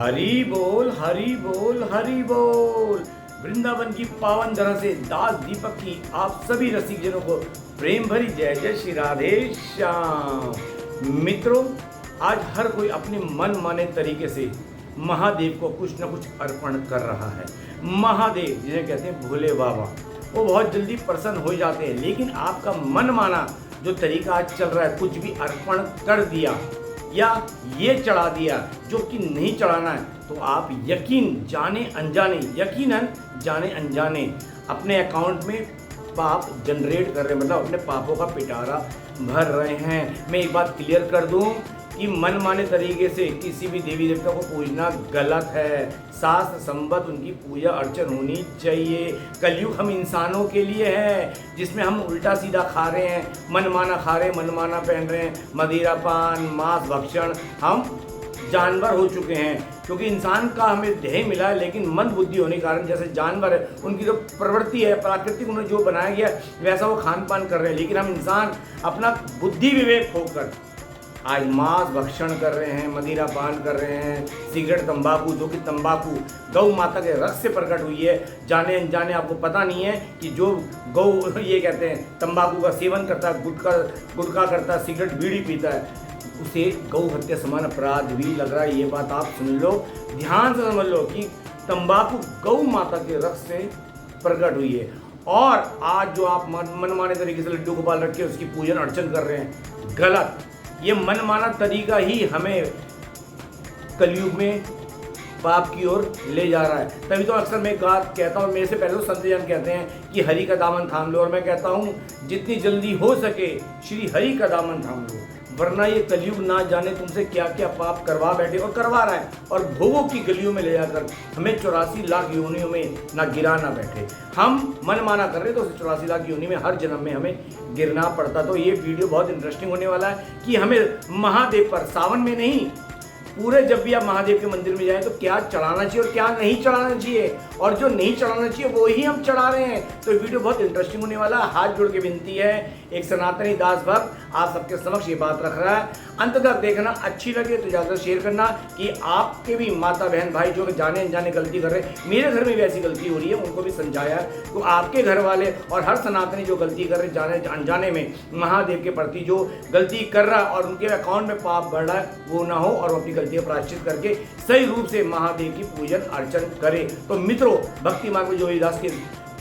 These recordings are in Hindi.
हरी बोल हरी बोल हरी बोल। वृंदावन की पावन धरा से दास दीपक की आप सभी रसिक जनों को प्रेम भरी जय जय श्री राधे श्याम। मित्रों, आज हर कोई अपने मन माने तरीके से महादेव को कुछ न कुछ अर्पण कर रहा है। महादेव जिन्हें कहते हैं भोले बाबा, वो बहुत जल्दी प्रसन्न हो जाते हैं। लेकिन आपका मन माना जो तरीका आज चल रहा है, कुछ भी अर्पण कर दिया या ये चढ़ा दिया जो कि नहीं चढ़ाना है, तो आप यकीनन जाने अनजाने अपने अकाउंट में पाप जनरेट कर रहे हैं, मतलब अपने पापों का पिटारा भर रहे हैं। मैं एक बात क्लियर कर दूं कि मनमाने तरीके से किसी भी देवी देवता को पूजना गलत है। शास्त्र संबद्ध उनकी पूजा अर्चन होनी चाहिए। कलयुग हम इंसानों के लिए है, जिसमें हम उल्टा सीधा खा रहे हैं, मनमाना खा रहे हैं, मनमाना पहन रहे हैं, मदिरा पान मांस भक्षण, हम जानवर हो चुके हैं। क्योंकि इंसान का हमें ध्येय मिला है, लेकिन मंद बुद्धि होने के कारण जैसे जानवर है, उनकी जो प्रवृत्ति है, प्राकृतिक उन्हें जो बनाया गया वैसा वो खान पान कर रहे हैं। लेकिन हम इंसान अपना बुद्धि विवेक खोकर आज मांस भक्षण कर रहे हैं, मदिरा पान कर रहे हैं, सिगरेट तंबाकू, जो कि तंबाकू गौ माता के रक्त से प्रकट हुई है। जाने अनजाने आपको पता नहीं है कि जो गौ ये कहते हैं तंबाकू का सेवन करता है, गुटखा करता है, सिगरेट बीड़ी पीता है, उसे गौ हत्या समान अपराध भी लग रहा है। ये बात आप सुन लो, ध्यान से समझ लो कि तंबाकू गौ माता के रक्त से प्रकट हुई है। और आज जो आप मनमाने तरीके से लड्डू गोपाल रख के उसकी पूजन अर्चन कर रहे हैं, गलत। ये मनमाना तरीका ही हमें कलयुग में पाप की ओर ले जा रहा है। तभी तो अक्सर मैं बात कहता हूँ, मेरे से पहले तो संत जन कहते हैं कि हरि का दामन थाम लो, और मैं कहता हूँ जितनी जल्दी हो सके श्री हरि का दामन थाम लो, वरना ये कलयुग ना जाने तुमसे क्या क्या पाप करवा बैठे और करवा रहा है, और भोगों की गलियों में ले जाकर हमें 84 लाख योनियों में ना गिरा ना बैठे। हम मन माना कर रहे तो उसे 84 लाख योनि में हर जन्म में हमें गिरना पड़ता। तो ये वीडियो बहुत इंटरेस्टिंग होने वाला है कि हमें महादेव पर सावन में नहीं, पूरे जब भी आप महादेव के मंदिर में जाएं तो क्या चढ़ाना चाहिए और क्या नहीं चढ़ाना चाहिए, और जो नहीं चढ़ाना चाहिए वो ही हम चढ़ा रहे हैं। तो वीडियो बहुत इंटरेस्टिंग होने वाला है। हाथ जोड़ के विनती है, एक सनातनी दास भक्त आप सबके समक्ष ये बात रख रहा है, अंत तक देखना। अच्छी लगे तो ज़्यादा शेयर करना कि आपके भी माता बहन भाई जो जाने अनजाने गलती कर रहे हैं, मेरे घर में भी ऐसी गलती हो रही है, उनको भी समझाया। तो आपके घर वाले और हर सनातनी जो गलती कर रहे हैं जाने अनजाने में महादेव के प्रति जो गलती कर रहा है और उनके अकाउंट में पाप बढ़ रहा है, वो ना हो, और अपनी गलती का प्रायश्चित करके सही रूप से महादेव की पूजन अर्चन करें। तो मित्रों, भक्ति मार्ग में जो दास के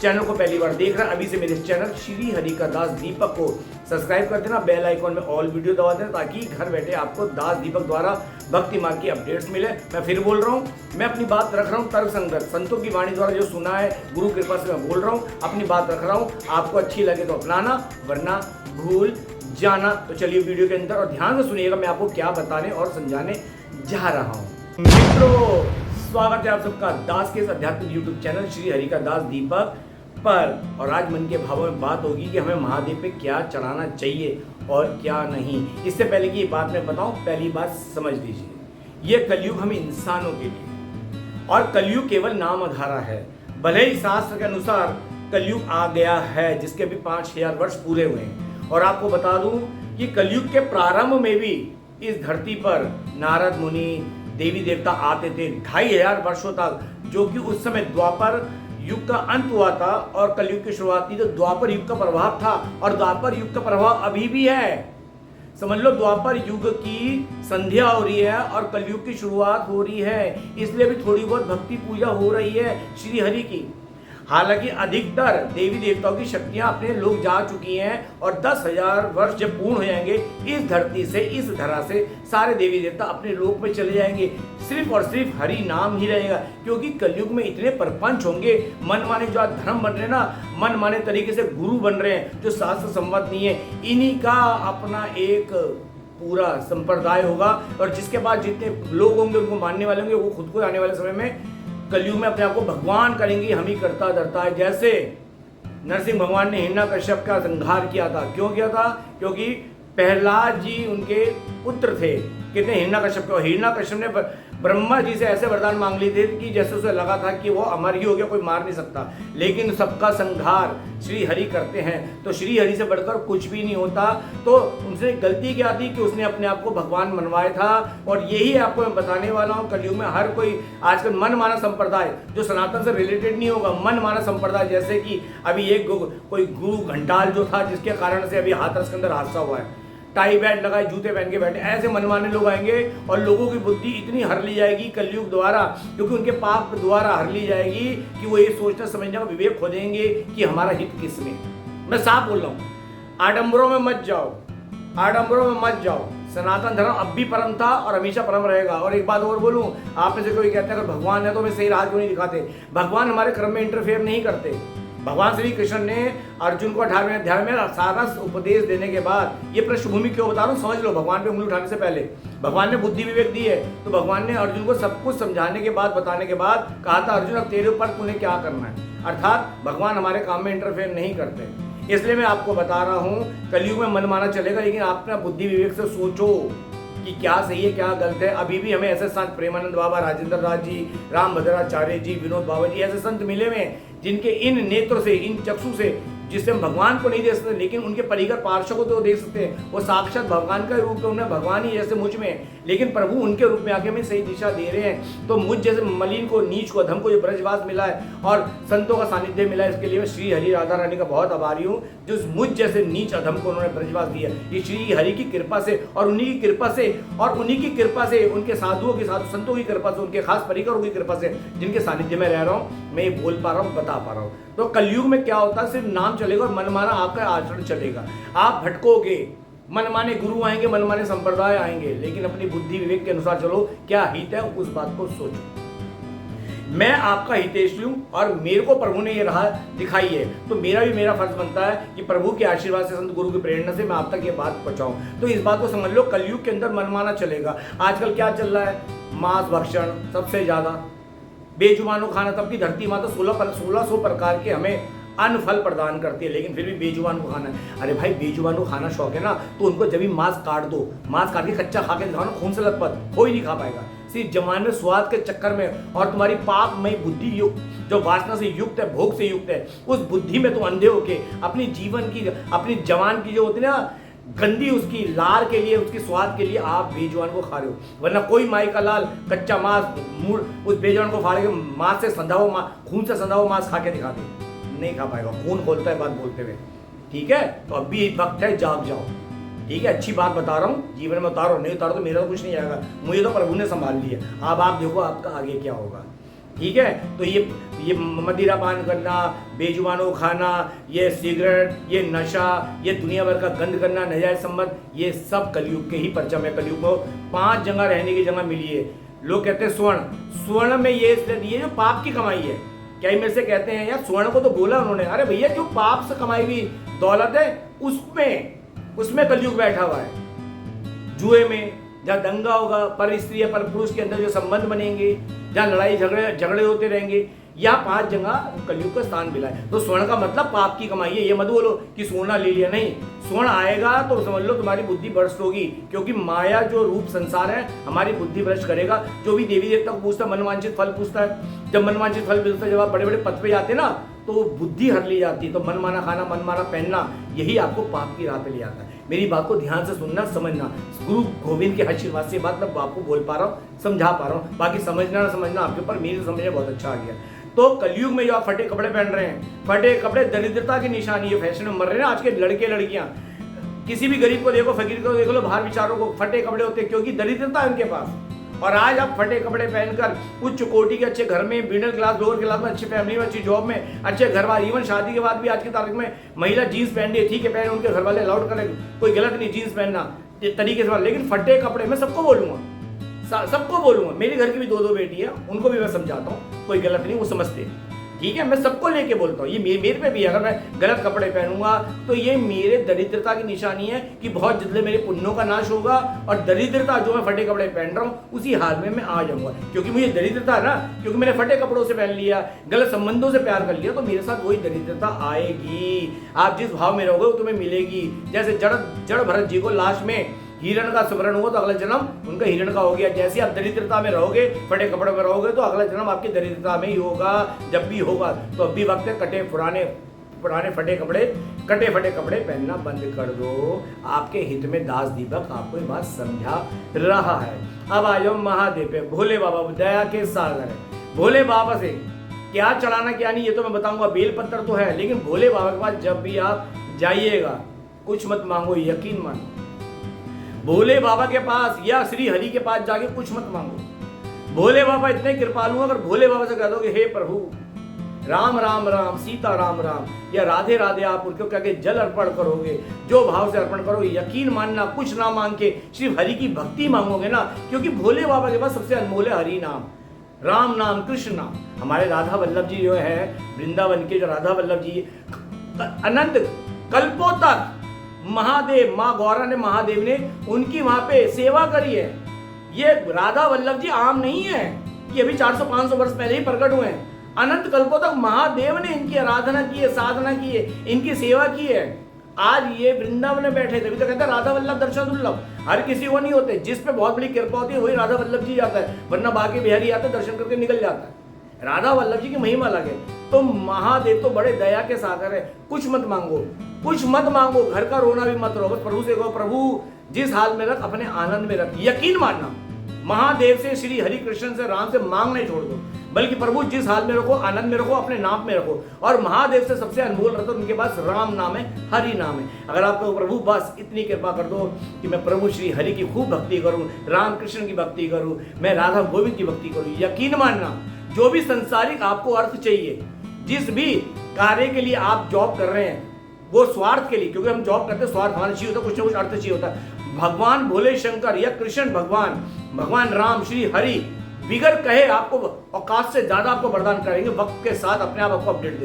चैनल को पहली बार देख रहे हैं, अभी से मेरे चैनल श्री हरि का दास दीपक को सब्सक्राइब कर देना, बेल आइकॉन में ऑल वीडियो दबा देना, ताकि घर बैठे आपको दास दीपक द्वारा भक्ति मार्ग की अपडेट्स मिले। मैं फिर बोल रहा हूँ, मैं अपनी बात रख रहा हूँ तर्क संगत, संतों की वाणी द्वारा जो सुना है गुरु कृपा से मैं बोल रहा हूँ, अपनी बात रख रहा हूँ। आपको अच्छी लगे तो अपनाना, वरना भूल जाना। तो चलिए वीडियो के अंदर, और ध्यान से सुनिएगा मैं आपको क्या बताने और समझाने जा रहा हूँ। मित्रों, स्वागत है आप सबका दास के इस आध्यात्मिक यूट्यूब चैनल श्री हरि का दास दीपक पर। और आज मन के भावों में बात होगी कि हमें महादेव पे क्या चढ़ाना चाहिए और क्या नहीं। इससे पहले कि ये बात मैं बताऊं, पहली बात समझ लीजिए, ये कलयुग हम इंसानों के लिए, और कलयुग केवल नाम अधारा है। भले ही शास्त्र के अनुसार कलयुग आ गया है, जिसके भी 5000 वर्ष पूरे हुए हैं। और आपको बता दूं कि कलयुग के प्रारंभ में भी इस धरती पर नारद मुनि देवी देवता आते थे 2500 वर्षों तक, जो कि उस समय द्वापर युग का अंत हुआ था और कलयुग की शुरुआत थी। तो द्वापर युग का प्रभाव था, और द्वापर युग का प्रभाव अभी भी है। समझ लो, द्वापर युग की संध्या हो रही है और कलयुग की शुरुआत हो रही है, इसलिए भी थोड़ी बहुत भक्ति पूजा हो रही है श्री हरि की। हालांकि अधिकतर देवी देवताओं की शक्तियां अपने लोग जा चुकी हैं, और 10,000 वर्ष जब पूर्ण हो जाएंगे इस धरती से, इस धरा से सारे देवी देवता अपने लोक में चले जाएंगे। सिर्फ और सिर्फ हरि नाम ही रहेगा, क्योंकि कलयुग में इतने परपंच होंगे, मन माने जो आज धर्म बन रहे हैं ना, मन माने तरीके से गुरु बन रहे हैं जो शास्त्र सम्मत नहीं है, इन्हीं का अपना एक पूरा संप्रदाय होगा। और जिसके बाद जितने लोग होंगे उनको मानने वाले होंगे, वो खुद को आने वाले समय में कलयुग में अपने आप को भगवान करेंगे, हम ही करता धरता है। जैसे नरसिंह भगवान ने हिरण्यकश्यप का संहार किया था। क्यों किया था? क्योंकि प्रहलाद जी उनके पुत्र थे। कितने? हिरण्यकश्यप को। हिरण्यकश्यप ने ब्रह्मा जी से ऐसे वरदान मांग लिए थे कि जैसे उसे लगा था कि वो अमर ही हो गया, कोई मार नहीं सकता, लेकिन सबका संहार श्री हरि करते हैं, तो श्री हरि से बढ़कर कुछ भी नहीं होता। तो उनसे गलती क्या थी कि उसने अपने आप को भगवान मनवाया था। और यही आपको मैं बताने वाला हूँ, कलयुग में हर कोई आजकल मन माना संप्रदाय जो सनातन से रिलेटेड नहीं होगा, मन माना संप्रदाय, जैसे कि अभी एक कोई गुरु घंटाल जो था जिसके कारण से अभी हाथरस के अंदर हादसा हुआ है, टाई बैट लगाए जूते पहन के बैठे, ऐसे मनमाने लोग आएंगे और लोगों की बुद्धि इतनी हर ली जाएगी कलयुग द्वारा, क्योंकि उनके पाप द्वारा हर ली जाएगी कि वो ये सोचना समझने का विवेक खो देंगे कि हमारा हित किस में। मैं साफ बोल रहा हूँ, आडंबरों में मत जाओ, आडंबरों में मत जाओ। सनातन धर्म अब भी परम था और हमेशा परम रहेगा। और एक बात और बोलूं, आप में से कोई कहता है अगर भगवान है तो हमें सही राह क्यों नहीं दिखाते? भगवान हमारे कर्म में इंटरफेयर नहीं करते। भगवान श्री कृष्ण ने अर्जुन को 18वें अध्याय में सारा उपदेश देने के बाद, ये पृष्ठभूमि क्यों बता रहा हूँ समझ लो, भगवान पे उंगली उठाने से पहले भगवान ने बुद्धि विवेक दी है, तो भगवान ने अर्जुन को सब कुछ समझाने के बाद, बताने के बाद कहा था अर्जुन अब तेरे ऊपर तूने क्या करना है। अर्थात भगवान हमारे काम में इंटरफेयर नहीं करते। इसलिए मैं आपको बता रहा हूँ कलयुग में मन माना चलेगा, लेकिन आप अपना बुद्धि विवेक से सोचो कि क्या सही है क्या गलत है। अभी भी हमें ऐसे संत प्रेमानंद बाबा, राजेंद्र दास जी, राम भद्राचार्य जी, विनोद बाबा जी, ऐसे संत मिले हुए जिनके इन नेत्र से, इन चक्षु से, जिससे हम भगवान को नहीं देख सकते लेकिन उनके परिकर पार्षद को तो देख सकते हैं। वो साक्षात भगवान का रूप है, उन्हें भगवान ही जैसे मुझ में, लेकिन प्रभु उनके रूप में आके हमें सही दिशा दे रहे हैं। तो मुझ जैसे मलिन को, नीच को, अधम को जो ब्रजवास मिला है और संतों का सानिध्य मिला है, इसके लिए मैं श्री हरि राधा रानी का बहुत आभारी हूँ जो मुझ जैसे नीच अधम को उन्होंने ब्रजवास दिया। ये श्री हरि की कृपा से और उन्हीं की कृपा से और उन्हीं की कृपा से, उनके साधुओं की, साधु संतों की कृपा से, उनके खास परिकरों की कृपा से, जिनके सानिध्य में रह रहा हूँ, मैं ये बोल पा रहा हूँ, बता पा रहा हूँ। तो कलयुग में क्या होता है, सिर्फ नाम चलेगा और मनमाना आपका आचरण चलेगा। आप भटकोगे, मनमाने गुरु आएंगे, मनमाने संप्रदाय आएंगे, लेकिन अपनी बुद्धि विवेक के अनुसार चलो। क्या हित है उस बात को सोचो। मैं आपका हितेश हूं और मेरे को प्रभु ने ये राह दिखाई है, तो मेरा फर्ज बनता है कि प्रभु के आशीर्वाद से, संत गुरु की प्रेरणा से मैं आप तक ये बात पहुंचाऊं। तो इस बात को समझ लो, कलयुग के अंदर मनमाना चलेगा। आजकल क्या चल रहा है? मांस भक्षण सबसे ज्यादा, बेजुबानों खाना। तब की धरती माता 1600 प्रकार के हमें अन्न फल प्रदान करती है, लेकिन फिर भी बेजुबान को खाना है। अरे भाई, बेजुबान को खाना शौक है ना, तो उनको जब भी मांस काट दो, मांस काट के कच्चा खा के दिखाओ ना, खून से लथपथ, कोई नहीं खा पाएगा। सिर्फ जमान में स्वाद के चक्कर में और तुम्हारी पापमय बुद्धि युक्त, जो वासना से युक्त है, भोग से युक्त है, उस बुद्धि में तुम अंधे होके अपनी जीवन की, अपनी जवान की जो होती है ना गंदी, उसकी लार के लिए, उसके स्वाद के लिए आप बेजुबान को खा रहे हो। वरना कोई माई का लाल कच्चा मांस मूड उस बेजुबान को फाड़ के मांस से संधा हुआ, खून से संधा हुआ मांस खा के दिखा दे, नहीं खा पाएगा। खून खोलता है बात बोलते हुए, ठीक है? तो अब भी वक्त है, जाग जाओ, ठीक है? अच्छी बात बता रहा हूँ, जीवन में उतारो, नहीं उतारो तो मेरा तो कुछ नहीं आएगा, मुझे तो प्रभु ने संभाल लिया। अब आप देखो आपका आगे क्या होगा, ठीक है? तो ये मदिरा पान करना, बेजुबानों खाना, ये सिगरेट, ये नशा, ये दुनिया भर का गंद करना, नजायज संबंध, ये सब कलयुग के ही परचम है। कलयुग को 5 जगह रहने की जगह मिली है। लोग कहते हैं स्वर्ण में ये जो पाप की कमाई है, क्या मेरे से कहते हैं यार स्वर्ण को तो बोला उन्होंने, अरे भैया जो पाप से कमाई हुई दौलत है उसमें कलयुग बैठा हुआ है। जुए में जहाँ दंगा होगा, पर स्त्री या पर पुरुष के अंदर जो संबंध बनेंगे, जहाँ लड़ाई झगड़े होते रहेंगे, या 5 जगह कलयुग का स्थान मिला है। तो स्वर्ण का मतलब पाप की कमाई है। ये मत बोलो कि सोना ले लिया, नहीं, स्वर्ण आएगा तो समझ लो तुम्हारी बुद्धि भ्रष्ट होगी, क्योंकि माया जो रूप संसार है हमारी बुद्धि भ्रष्ट करेगा। जो भी देवी देवता को पूछता है, मनवांछित फल पूछता है, जब मनवांछित फल मिलता है, जब आप बड़े बड़े पद पे जाते ना, तो बुद्धि हर ली जाती है। तो मनमाना खाना, मनमाना पहनना, यही आपको पाप की राह पे ले आता है। मेरी बात को ध्यान से सुनना, समझना। गुरु गोविंद के आशीर्वाद से बात मैं आपको बोल पा रहा हूँ, समझा पा रहा हूँ। बाकी समझना ना समझना आपके ऊपर, मेरी समझ में बहुत अच्छा आ गया। तो कलयुग में जो आप फटे कपड़े पहन रहे हैं, फटे कपड़े दरिद्रता की निशानी है। फैशन में मर रहे हैं ना आज के लड़के लड़कियां। किसी भी गरीब को देखो, फकीर को देख लो, बाहर विचारों को, फटे कपड़े होते हैं, क्योंकि दरिद्रता है उनके पास। और आज आप फटे कपड़े पहनकर उच्च कोटि के अच्छे घर में, मिडिल क्लास, लोअर क्लास में, अच्छी फैमिली में, अच्छी जॉब में, अच्छे घर वाले, इवन शादी के बाद भी आज की तारीख में महिला जीन्स पहन रही है, ठीक है, पहने, उनके घर वाले अलाउड करें, कोई गलत नहीं जीन्स पहनना तरीके से। लेकिन फटे कपड़े मैं सबको बोलूंगा, मेरे घर की भी 2 बेटी है, उनको भी मैं समझाता हूँ, कोई गलत नहीं, वो समझते हैं, ठीक है? मैं सबको लेके बोलता हूँ। ये मेरे पे भी, अगर मैं गलत कपड़े पहनूंगा तो ये मेरे दरिद्रता की निशानी है कि बहुत जल्दी मेरे पुण्यों का नाश होगा, और दरिद्रता जो मैं फटे कपड़े पहन रहा हूँ उसी हाल में मैं आ जाऊंगा। क्योंकि मुझे दरिद्रता है ना, क्योंकि मैंने फटे कपड़ों से पहन लिया, गलत संबंधों से प्यार कर लिया, तो मेरे साथ वही दरिद्रता आएगी। आप जिस भाव में रहोगे वो तुम्हें मिलेगी। जैसे जड़ भरत जी को लास्ट में हिरण का स्मरण हुआ तो अगला जन्म उनका हिरण का हो गया। जैसे आप दरिद्रता में रहोगे, फटे कपड़े में रहोगे, तो अगला जन्म आपकी दरिद्रता में ही होगा। जब भी होगा तो अब भी वक्त है, कटे पुराने फटे कपड़े पहनना बंद कर दो। आपके हित में दास दीपक आपको ये बात समझा रहा है। अब आ जाओ महादेव पे। भोले बाबा दया के सागर है। भोले बाबा से क्या चढ़ाना क्या नहीं ये तो मैं बताऊंगा। बेल पत्थर तो है, लेकिन भोले बाबा के पास जब भी आप जाइएगा कुछ मत मांगो, यकीन मानो। भोले बाबा के पास या श्री हरि के पास जाके कुछ मत मांगो। भोले बाबा इतने कृपालु, अगर भोले बाबा से कह दो कि हे प्रभु राम राम राम, सीता राम राम, या राधे राधे, आप उनको क्या के जल अर्पण करोगे, जो भाव से अर्पण करोगे, यकीन मानना कुछ ना मांग के सिर्फ हरि की भक्ति मांगोगे ना, क्योंकि भोले बाबा के पास सबसे अनमोल है हरि नाम, राम नाम, कृष्ण नाम। हमारे राधा वल्लभ जी जो है वृंदावन के, जो राधा वल्लभ जी अनंत कल्पों तक महादेव, माँ गौरा ने, महादेव ने उनकी वहां पे सेवा करी है। ये राधा वल्लभ जी आम नहीं है, ये अभी 400-500 वर्ष पहले ही प्रकट हुए हैं। अनंत कल्पों तक महादेव ने इनकी आराधना की है, साधना की है, इनकी सेवा की है। आज ये वृंदावन में बैठे थे, तो कहते हैं राधा वल्लभ दर्शन दुर्लभ, हर किसी को नहीं होते। जिस पे बहुत बड़ी कृपा होती है वही राधा वल्लभ जी जाता है, वरना बाकी बिहारी आते दर्शन करके निकल जाता है। राधा वल्लभ जी की महिमा अलग है। तो महादेव तो बड़े दया के सागर है। कुछ मत मांगो, घर का रोना भी मत रो, बस प्रभु से कहो प्रभु जिस हाल में रख, अपने आनंद में रख। यकीन मानना महादेव से, श्री हरि कृष्ण से, राम से मांगना ही छोड़ दो, बल्कि प्रभु जिस हाल में रखो, आनंद में रखो, अपने नाम में रखो। और महादेव से सबसे अनमोल रतन उनके पास राम नाम है, हरि नाम है। अगर आप कहो प्रभु बस इतनी कृपा कर दो कि मैं प्रभु श्री हरि की खूब भक्ति करूं, राम कृष्ण की भक्ति करूं, मैं राधा गोविंद की भक्ति करूं, यकीन मानना जो भी संसारिक आपको अर्थ चाहिए, जिस भी कार्य के लिए आप जॉब कर रहे हैं, वो स्वार्थ के लिए, क्योंकि हम जॉब करते हैं स्वार्थ हमारा चाहिए होता है, कुछ ना कुछ अर्थ चाहिए होता है। भगवान भोले शंकर या कृष्ण भगवान राम, श्री हरि बिगर कहे आपको औकात से ज्यादा आपको वरदान करेंगे, वक्त के साथ अपने आप आपको अपडेट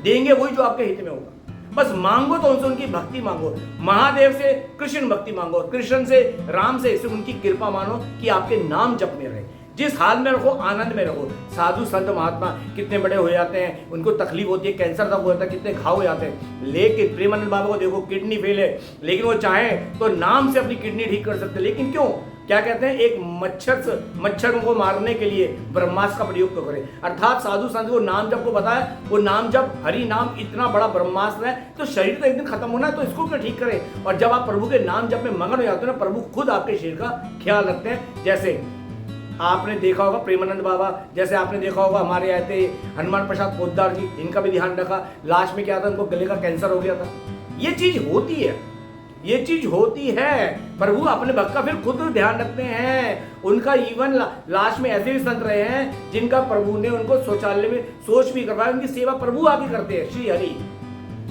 देंगे वही जो आपके हित में होगा। बस मांगो तो उनसे उनकी भक्ति मांगो, महादेव से कृष्ण भक्ति मांगो, कृष्ण से, राम से उनकी कृपा मानो कि आपके नाम जप में रहे। जिस हाल में रखो, आनंद में रखो। साधु संत महात्मा कितने बड़े हो जाते हैं, उनको तकलीफ होती है, कैंसर तक हो जाता है, कितने घाव हो जाते हैं, लेकिन प्रेमानंद बाबा को देखो किडनी फेल है, लेकिन वो चाहे तो नाम से अपनी किडनी ठीक कर सकते हैं। लेकिन क्यों? क्या कहते हैं, एक मच्छर को मारने के लिए ब्रह्मास्त्र का प्रयोग तो करें। अर्थात साधु संत को नाम जप को बताया, वो नाम जप, हरि नाम इतना बड़ा ब्रह्मास्त्र है, तो शरीर तो एक दिन खत्म होना है, तो इसको क्यों ठीक करें। और जब आप प्रभु के नाम जप में मगन हो जाते हो ना, प्रभु खुद आपके शरीर का ख्याल रखते हैं। जैसे आपने देखा होगा प्रेमानंद बाबा, जैसे आपने देखा होगा हमारे आए थे हनुमान प्रसाद पोद्दार जी, इनका भी ध्यान रखा। लास्ट में क्या था, उनको गले का कैंसर हो गया था। ये चीज होती है, प्रभु अपने भक्त का फिर खुद ध्यान रखते हैं। उनका इवन लास्ट में ऐसे भी संत रहे हैं जिनका प्रभु ने उनको शौचालय में शौच भी करवाया, उनकी सेवा प्रभु आगे करते हैं, श्री हरि।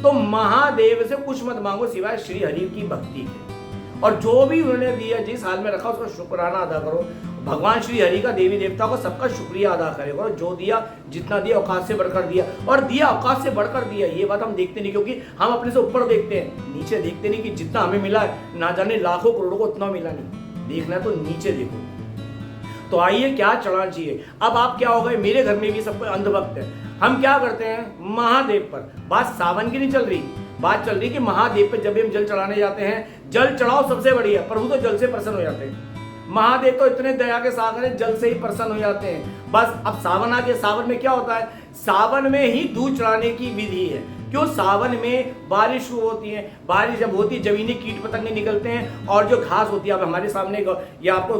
तो महादेव से कुछ मत मांगो सिवाय श्री हरि की भक्ति के, और जो भी उन्होंने दिया, जिस हाल में रखा, उसका शुक्राना अदा करो। भगवान श्री हरि का, देवी देवता को सबका शुक्रिया अदा करे करो। जो दिया, जितना दिया, औकात से बढ़कर दिया, और दिया औकात से बढ़कर दिया। ये बात हम देखते नहीं, क्योंकि हम अपने से ऊपर देखते हैं, नीचे देखते नहीं कि जितना हमें मिला है, ना जाने लाखों करोड़ों को उतना मिला नहीं। देखना है तो नीचे देखो। तो आइए, क्या चढ़ाना चाहिए। अब आप क्या हो गए, मेरे घर में भी सब कोई अंधभक्त है। हम क्या करते हैं, महादेव पर, बात सावन की नहीं चल रही, बात चल रही कि महादेव पे जब भी हम जल चढ़ाने जाते हैं, जल चढ़ाओ सबसे बढ़िया, प्रभु तो जल से प्रसन्न हो जाते हैं। महादेव तो इतने दया के सागर हैं, जल से ही प्रसन्न हो जाते हैं। बस अब सावन आ गया, सावन में क्या होता है, सावन में ही दूध चढ़ाने की विधि है। क्यों? सावन में बारिश शुरू होती है, बारिश जब होती है जमीनी कीट पतंगे निकलते हैं, और जो घास होती है, अब हमारे सामने या आपको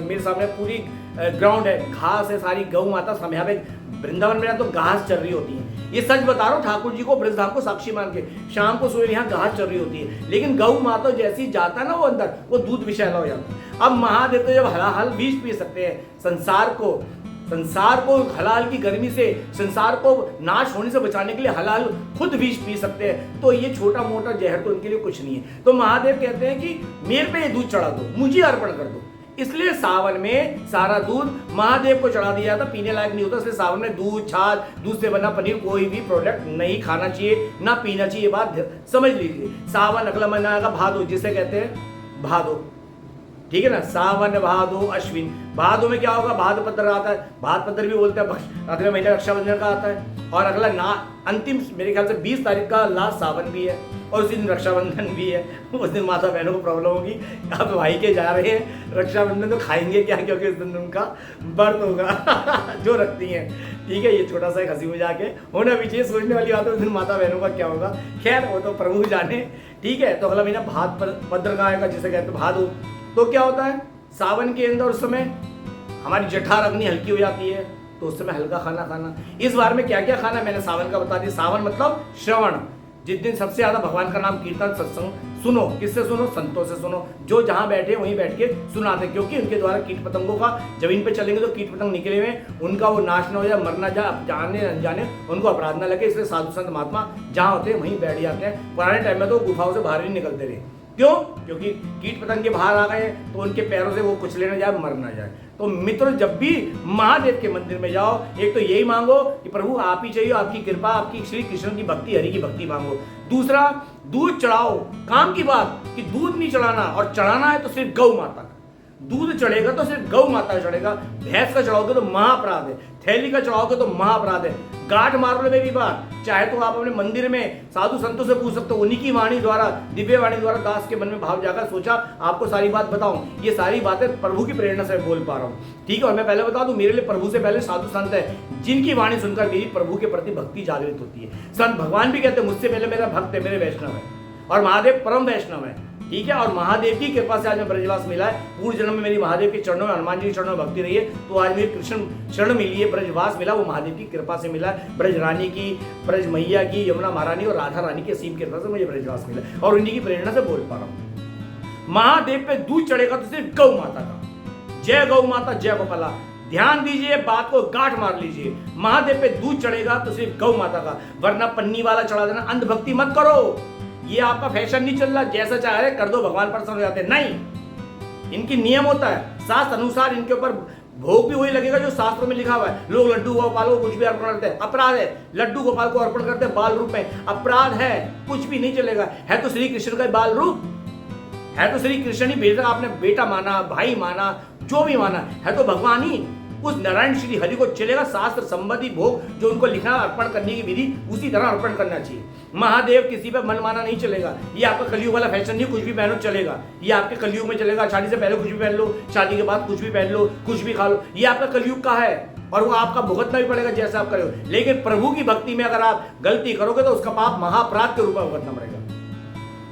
मेरे सामने पूरी ग्राउंड है, घास है, सारी गौ माता समय यहाँ पे वृंदावन में तो घास चल रही होती है। ये सच बता रहा हूँ, ठाकुर जी को ब्रजधाम को साक्षी मान के, शाम को सुबह यहाँ घास चल रही होती है, लेकिन गौ माता जैसी जाता है ना वो अंदर, वो दूध विषैला हो जाता है। अब महादेव तो जब हलाल बीज पी सकते हैं, संसार को हलाल की गर्मी से, संसार को नाश होने से बचाने के लिए हलाल खुद बीज पी सकते हैं, तो ये छोटा मोटा जहर तो उनके लिए कुछ नहीं है। तो महादेव कहते हैं कि मेरे पे ये दूध चढ़ा दो, मुझे अर्पण कर दो। इसलिए सावन में सारा दूध महादेव को चढ़ा दिया था, पीने लायक नहीं होता। इसलिए सावन में दूध, छाछ, दूध से बना पनीर, कोई भी प्रोडक्ट नहीं खाना चाहिए, ना पीना चाहिए। ये बात समझ लीजिए। सावन अगला महीना आएगा भादो, जिसे कहते हैं भादो, ठीक है ना। सावन भादो अश्विन, भादो में क्या होगा, भाद्रपद आता है, भाद्रपद भी बोलते हैं, अगले महीने रक्षाबंधन का आता है। और अगला अंतिम मेरे ख्याल से 20 तारीख का लास्ट सावन भी है, और उस दिन रक्षाबंधन भी है। उस दिन माता बहनों को प्रॉब्लम होगी, अब भाई के जा रहे हैं रक्षाबंधन तो खाएंगे क्या, क्योंकि उस दिन उनका व्रत होगा जो रखती हैं। ठीक है, ये छोटा सा एक हंसी मजाक है, होना भी चाहिए, सोचने वाली बात है उस दिन माता बहनों का क्या होगा। खैर वो तो प्रभु जाने। ठीक है, तो अगला महीना भाद्रपद का आएगा, जिसे कहते हैं भादो। तो क्या होता है, सावन के अंदर उस समय हमारी जठार अग्नि हल्की हो जाती है, तो उस समय हल्का खाना खाना। इस बार में क्या क्या खाना मैंने सावन का बता दिया। सावन मतलब श्रवण, जिस दिन सबसे ज्यादा भगवान का नाम कीर्तन सत्संग सुनो। किससे सुनो, संतों से सुनो, जो जहां बैठे वहीं बैठ के सुनाते, क्योंकि उनके द्वारा कीट पतंगों का, जमीन पे चलेंगे तो कीट पतंग निकले हुए, उनका वो नाश न हो जाए, मरना जाए, जाने अनजाने उनको अपराध न लगे, इसलिए साधु संत महात्मा जहां होते हैं वहीं बैठ जाते हैं। पुराने टाइम में तो गुफाओं से बाहर ही निकलते रहे, क्यों, क्योंकि कीट पतंग के बाहर आ गए तो उनके पैरों से वो कुचले न जाए, मर न जाए। तो मित्रों, जब भी महादेव के मंदिर में जाओ, एक तो यही मांगो कि प्रभु आप ही चाहिए, आपकी कृपा, आपकी श्री कृष्ण की भक्ति, हरि की भक्ति मांगो। दूसरा, दूध चढ़ाओ। काम की बात कि दूध नहीं चढ़ाना, और चढ़ाना है तो सिर्फ गौ माता का दूध चढ़ेगा, तो सिर्फ गौ माता का चढ़ेगा। भैंस का चढ़ाओगे तो महाअपराध है, थैली का चढ़ाओगे तो महाअपराध है। गांठ मारने में भी बात, चाहे तो आप अपने मंदिर में साधु संतों से पूछ सकते हो, उन्हीं की वाणी द्वारा, दिव्य वाणी द्वारा दास के मन में भाव जाकर सोचा आपको सारी बात बताऊं। ये सारी बातें प्रभु की प्रेरणा से बोल पा रहा हूं। ठीक है, और मैं पहले बता दूं, मेरे लिए प्रभु से पहले साधु संत है, जिनकी वाणी सुनकर मेरी प्रभु के प्रति भक्ति जागृत होती है। संत भगवान भी कहते हैं मुझसे पहले मेरा भक्त है, मेरे वैष्णव है, और महादेव परम वैष्णव है। ठीक है, और महादेव की कृपा से आज मैं ब्रजवास मिला है। पूर्व जन्म में मेरी महादेव के चरणों में, हनुमान जी के चरणों में भक्ति रही है, तो आज मेरी कृष्ण शरण मिली है, ब्रजवास मिला, वो महादेव की कृपा से मिला। ब्रज रानी की, ब्रज मैया की, यमुना महारानी और राधा रानी की असीम कृपा से मुझे ब्रजवास मिला, और उन्हीं की प्रेरणा से बोल पा रहा हूँ। महादेव पे दूध चढ़ेगा तो सिर्फ गौ माता का। जय गौ माता, जय गोपाला। ध्यान दीजिए, बात को गांठ मार लीजिए। महादेव पे दूध चढ़ेगा तो सिर्फ गौ माता का, वरना पन्नी वाला चढ़ा देना। अंधभक्ति मत करो, ये आपका फैशन नहीं चल रहा, जैसा चाह रहे कर दो, भगवान प्रसन्न हो जाते हैं। नहीं, इनकी नियम होता है, शास्त्र अनुसार इनके ऊपर भोग भी वही लगेगा जो शास्त्रों में लिखा हुआ है। लोग लड्डू गोपाल को कुछ भी अर्पण करते हैं, अपराध है। लड्डू गोपाल को अर्पण करते हैं बाल रूप में, अपराध है, कुछ भी नहीं चलेगा। है तो श्री कृष्ण का बाल रूप, है तो श्री कृष्ण ही भेजा, आपने बेटा माना, भाई माना, जो भी माना, है तो भगवान ही। उस नारायण श्री हरि को चलेगा शास्त्र संबंधी भोग, जो उनको लिखना अर्पण करने की विधि, उसी तरह अर्पण करना चाहिए। महादेव किसी पे मन माना नहीं चलेगा। ये आपका कलयुग वाला फैशन नहीं, कुछ भी पहनो चलेगा। ये आपके कलयुग में चलेगा, शादी से पहले कुछ भी पहन लो, शादी के बाद कुछ भी पहन लो, कुछ भी खा लो, ये आपका कलयुग का है, और वो आपका भुगतना भी पड़ेगा जैसा आप करो। लेकिन प्रभु की भक्ति में अगर आप गलती करोगे तो उसका पाप महाअपराध के रूप में भुगतना पड़ेगा।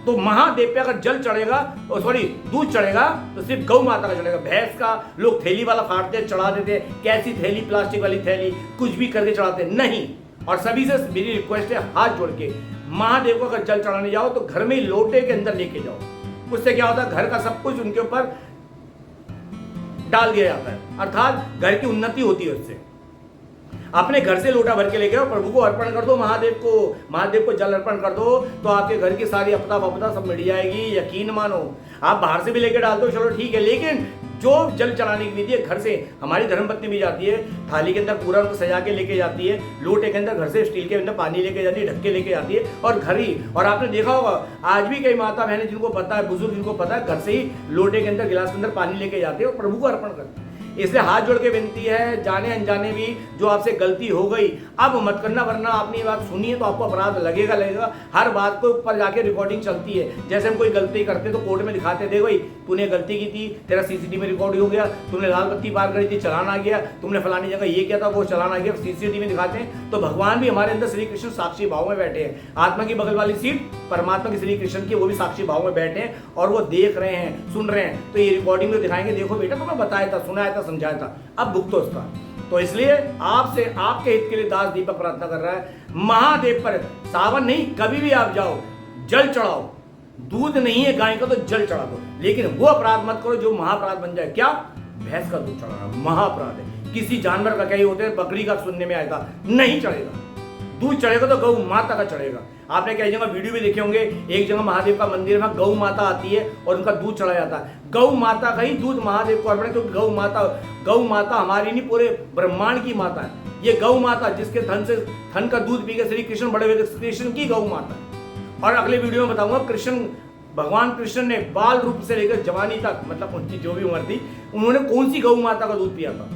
तो महादेव पे अगर जल चढ़ेगा, सॉरी दूध चढ़ेगा, तो सिर्फ गौ माता का चढ़ेगा। भैंस का लोग थैली वाला फाड़ते चढ़ा देते, कैसी थैली, प्लास्टिक वाली थैली, कुछ भी करके चढ़ाते नहीं। और सभी से मेरी रिक्वेस्ट है, हाथ जोड़ के, महादेव को अगर जल चढ़ाने जाओ तो घर में ही लोटे के अंदर लेके जाओ। उससे क्या होता है, घर का सब कुछ उनके ऊपर डाल दिया जाता है, अर्थात घर की उन्नति होती है उससे। अपने घर से लोटा भर के लेके आओ, प्रभु को अर्पण कर दो, महादेव को जल अर्पण कर दो, तो आपके घर की सारी आपदा वपदा सब मिट जाएगी, यकीन मानो। आप बाहर से भी लेके डालते हो, चलो ठीक है, लेकिन जो जल चढ़ाने की विधि है, घर से हमारी धर्मपत्नी भी जाती है, थाली के अंदर पूरा उनको सजा के लेके जाती है, लोटे के अंदर घर से स्टील के अंदर पानी लेके जाती है, ढक्के लेके जाती है, और घर ही। और आपने देखा होगा आज भी कई माता बहनें जिनको पता है, बुजुर्ग जिनको पता है, घर से ही लोटे के अंदर, गिलास के अंदर पानी लेके जाते हैं और प्रभु को अर्पण करते हैं। इसलिए हाथ जोड़ के विनती है, जाने अनजाने भी जो आपसे गलती हो गई अब मत करना, वरना आपने ये बात सुनी है तो आपको अपराध लगेगा। हर बात को ऊपर जाके रिकॉर्डिंग चलती है। जैसे हम कोई गलती करते तो कोर्ट में दिखाते, दे भाई तूने गलती की थी, तेरा सीसीटीवी में रिकॉर्ड हो गया, तुमने लाल बत्ती पार करी थी, चलान आ गया, तुमने फलानी जगह ये किया था, वो चलान आ गया, सीसीटीवी में दिखाते हैं। तो भगवान भी हमारे अंदर श्री कृष्ण साक्षी भाव में बैठे हैं। आत्मा की बगल वाली सीट परमात्मा की श्री कृष्ण की, वो भी साक्षी भाव में बैठे हैं और वो देख रहे हैं, सुन रहे हैं। तो ये रिकॉर्डिंग में दिखाएंगे, देखो बेटा तुम्हें बताया था, सुनाया था, समझाया था, अब भुगतो उसका। तो इसलिए आपसे, आपके हित के लिए दास दीपक प्रार्थना कर रहा है, महादेव पर सावन नहीं, कभी भी आप जाओ, जल चढ़ाओ। दूध नहीं है गाय का तो जल चढ़ा दो, लेकिन वो अपराध मत करो जो महाअपराध बन जाए। क्या? भैंस का दूध चढ़ाना महाअपराध है। किसी जानवर का कई होते हैं, बकरी का सुनने में आया था, नहीं चढ़ेगा। दूध चढ़ेगा तो गौ माता का चढ़ेगा। आपने कई जगह वीडियो भी देखे होंगे, एक जगह महादेव का मंदिर में गौ माता आती है और उनका दूध चढ़ाया जाता है। गौ माता का ही दूध महादेव को अर्पण, क्योंकि गौ माता हमारी नहीं, पूरे ब्रह्मांड की माता है। ये गौ माता जिसके थन का दूध पी के श्री कृष्ण बड़े हुए, कृष्ण की गौ माता। और अगले वीडियो में बताऊंगा कृष्ण भगवान कृष्ण ने बाल रूप से लेकर जवानी तक, मतलब उनकी जो भी उम्र थी, उन्होंने कौन सी गौ माता का दूध पिया था?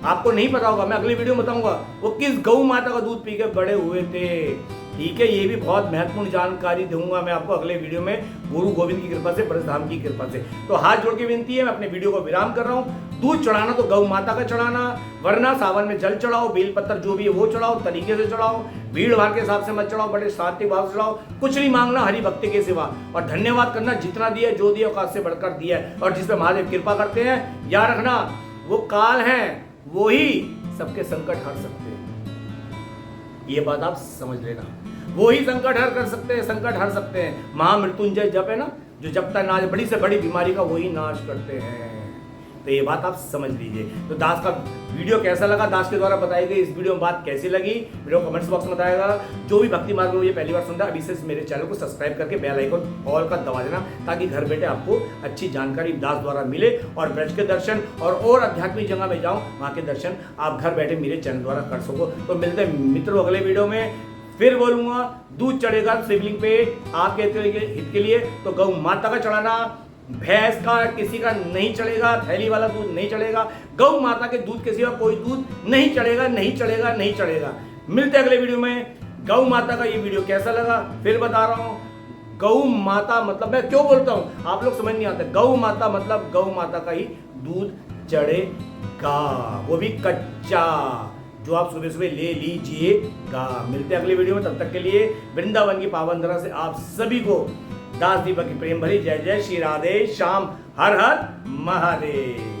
आपको नहीं पता होगा, मैं अगली वीडियो में बताऊंगा वो किस गौ माता का दूध पी के बड़े हुए थे। ठीक है, ये भी बहुत महत्वपूर्ण जानकारी दूंगा मैं आपको अगले वीडियो में, गुरु गोविंद की कृपा से, परशुराम की कृपा से। तो हाथ जोड़ के विनती है, मैं अपने वीडियो को विराम कर रहा हूँ। दूध चढ़ाना तो गौ माता का चढ़ाना, वरना सावन में जल चढ़ाओ, बेल पत्तर जो भी है वो चढ़ाओ, तरीके से चढ़ाओ, भीड़ भाड़ के हिसाब से मत चढ़ाओ, बड़े सात्विक भाव से चढ़ाओ। कुछ नहीं मांगना हरि भक्ति के सिवा, और धन्यवाद करना जितना दिया, जो दिया औकात से बढ़कर दिया है। और जिस पे महादेव कृपा करते हैं, याद रखना वो काल है, वो ही सबके संकट हर सकते हैं। ये बात आप समझ लेना, वो ही संकट हर कर सकते हैं, संकट हर सकते हैं। महामृत्युंजय जप है ना, जो जपता है नाश, बड़ी से बड़ी बीमारी का वही नाश करते हैं। तो ये बात आप समझ लीजिए। तो दास का वीडियो कैसा लगा, दास के द्वारा बताई गई इस वीडियो में बात कैसी लगी, वीडियो कमेंट्स बॉक्स में बताएगा। जो भी भक्ति मार्ग में मुझे पहली बार सुनता है, अभी से मेरे चैनल को सब्सक्राइब करके बेल आइकन ऑल का दबा देना, ताकि घर बैठे आपको अच्छी जानकारी दास द्वारा मिले, और ब्रज के दर्शन और आध्यात्मिक जगह में जाऊँ, वहाँ के दर्शन आप घर बैठे मेरे चैनल द्वारा कर सको। तो मिलते हैं मित्रों अगले वीडियो में। फिर बोलूंगा, दूध चढ़ेगा शिवलिंग पे आपके हित के लिए, तो गौ माता का चढ़ाना, भैंस का किसी का नहीं चढ़ेगा, थैली वाला दूध नहीं चढ़ेगा, गौ माता के दूध के सिवा कोई दूध नहीं चढ़ेगा, नहीं चढ़ेगा, नहीं चढ़ेगा। मिलते हैं अगले वीडियो में। गौ माता का ये वीडियो कैसा लगा फिर बता रहा हूँ। गौ माता मतलब मैं क्यों बोलता हूँ, आप लोग समझ नहीं आते। गौ माता मतलब गौ माता का ही दूध चढ़ेगा, वो भी कच्चा, जो आप सुबह सुबह ले लीजिएगा। मिलते हैं अगले वीडियो में, तब तक के लिए वृंदावन की पावन धरा से आप सभी को दास दीपक की प्रेम भरी जय जय श्री राधे श्याम, हर हर महादेव।